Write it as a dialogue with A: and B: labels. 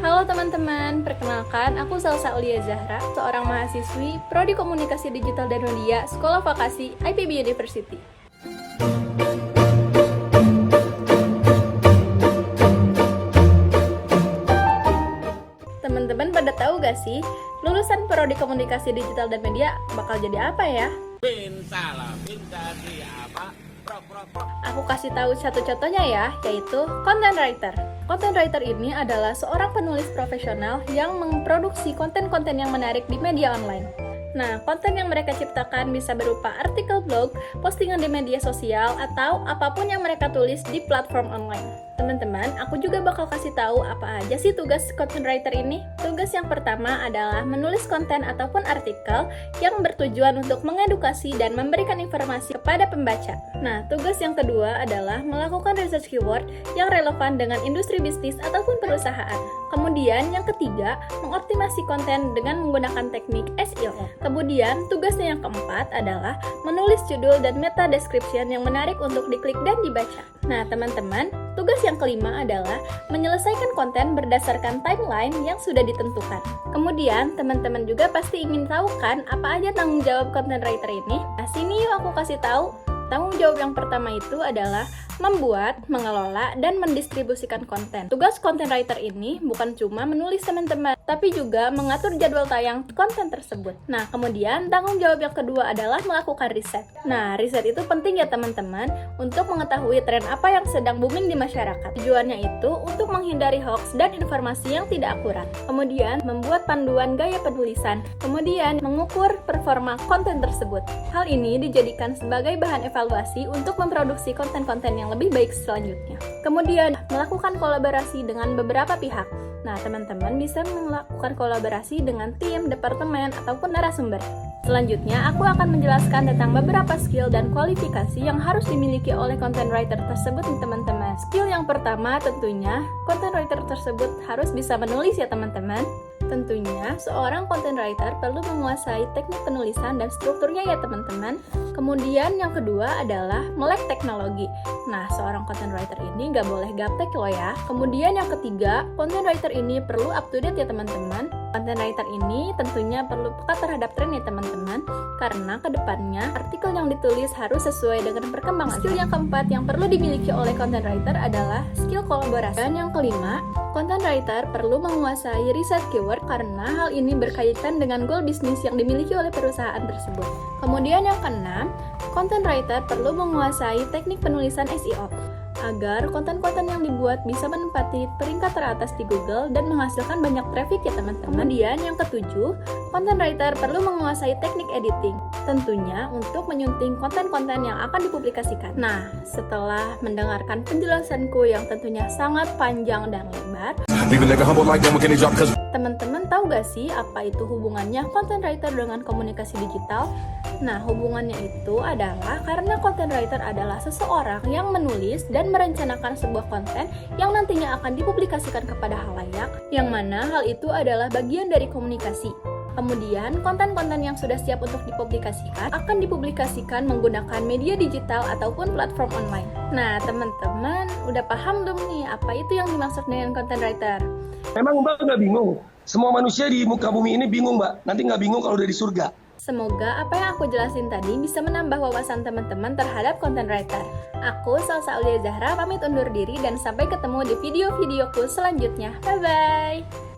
A: Halo teman-teman, perkenalkan aku Salsa Aulia Zahra, seorang mahasiswi Prodi Komunikasi Digital dan Media, Sekolah Vokasi IPB University. Teman-teman pada tahu gak sih, lulusan Prodi Komunikasi Digital dan Media bakal jadi apa ya? Aku kasih tahu satu contohnya ya, yaitu content writer. Content writer ini adalah seorang penulis profesional yang memproduksi konten-konten yang menarik di media online. Nah, konten yang mereka ciptakan bisa berupa artikel blog, postingan di media sosial, atau apapun yang mereka tulis di platform online. Teman-teman, aku juga bakal kasih tahu apa aja sih tugas content writer ini. Tugas yang pertama adalah menulis konten ataupun artikel yang bertujuan untuk mengedukasi dan memberikan informasi kepada pembaca. Nah, tugas yang kedua adalah melakukan research keyword yang relevan dengan industri bisnis ataupun perusahaan. Kemudian yang ketiga, mengoptimasi konten dengan menggunakan teknik SEO. Kemudian, tugasnya yang keempat adalah menulis judul dan meta description yang menarik untuk diklik dan dibaca. Nah, teman-teman, tugas yang kelima adalah menyelesaikan konten berdasarkan timeline yang sudah ditentukan. Kemudian, teman-teman juga pasti ingin tahu kan apa aja tanggung jawab content writer ini? Nah, sini yuk aku kasih tahu. Tanggung jawab yang pertama itu adalah membuat, mengelola, dan mendistribusikan konten. Tugas content writer ini bukan cuma menulis teman-teman, tapi juga mengatur jadwal tayang konten tersebut. Nah, kemudian tanggung jawab yang kedua adalah melakukan riset. Nah, riset itu penting ya teman-teman untuk mengetahui tren apa yang sedang booming di masyarakat. Tujuannya itu untuk menghindari hoax dan informasi yang tidak akurat. Kemudian, membuat panduan gaya penulisan. Kemudian, mengukur performa konten tersebut. Hal ini dijadikan sebagai bahan evaluasi untuk memproduksi konten-konten yang lebih baik selanjutnya. Kemudian, melakukan kolaborasi dengan beberapa pihak. Nah, teman-teman bisa melakukan kolaborasi dengan tim, departemen, ataupun narasumber. Selanjutnya, aku akan menjelaskan tentang beberapa skill dan kualifikasi yang harus dimiliki oleh content writer tersebut nih teman-teman. Skill yang pertama tentunya, content writer tersebut harus bisa menulis ya teman-teman. Tentunya, seorang content writer perlu menguasai teknik penulisan dan strukturnya ya teman-teman. Kemudian yang kedua adalah melek teknologi. Nah, seorang content writer ini nggak boleh gaptek loh ya. Kemudian yang ketiga, content writer ini perlu up to date ya teman-teman. Content writer ini tentunya perlu peka terhadap tren ya teman-teman, karena kedepannya artikel yang ditulis harus sesuai dengan perkembangan. Skill yang keempat yang perlu dimiliki oleh content writer adalah skill kolaborasi. Dan yang kelima, content writer perlu menguasai riset keyword karena hal ini berkaitan dengan goal bisnis yang dimiliki oleh perusahaan tersebut. Kemudian yang keenam, content writer perlu menguasai teknik penulisan SEO agar konten-konten yang dibuat bisa menempati peringkat teratas di Google dan menghasilkan banyak traffic ya teman-teman. Kemudian yang ketujuh, content writer perlu menguasai teknik editing, tentunya untuk menyunting konten-konten yang akan dipublikasikan. Nah, setelah mendengarkan penjelasanku yang tentunya sangat panjang dan lebar, teman-teman tahu gak sih apa itu hubungannya content writer dengan komunikasi digital? Nah, hubungannya itu adalah karena content writer adalah seseorang yang menulis dan merencanakan sebuah konten yang nantinya akan dipublikasikan kepada halayak, yang mana hal itu adalah bagian dari komunikasi. Kemudian, konten-konten yang sudah siap untuk dipublikasikan akan dipublikasikan menggunakan media digital ataupun platform online. Nah, teman-teman udah paham belum nih apa itu yang dimaksud dengan content writer?
B: Memang Mbak nggak bingung? Semua manusia di muka bumi ini bingung Mbak, nanti nggak bingung kalau udah di surga.
A: Semoga apa yang aku jelasin tadi bisa menambah wawasan teman-teman terhadap content writer. Aku Salsa Aulia Zahra pamit undur diri dan sampai ketemu di video-videoku selanjutnya. Bye-bye!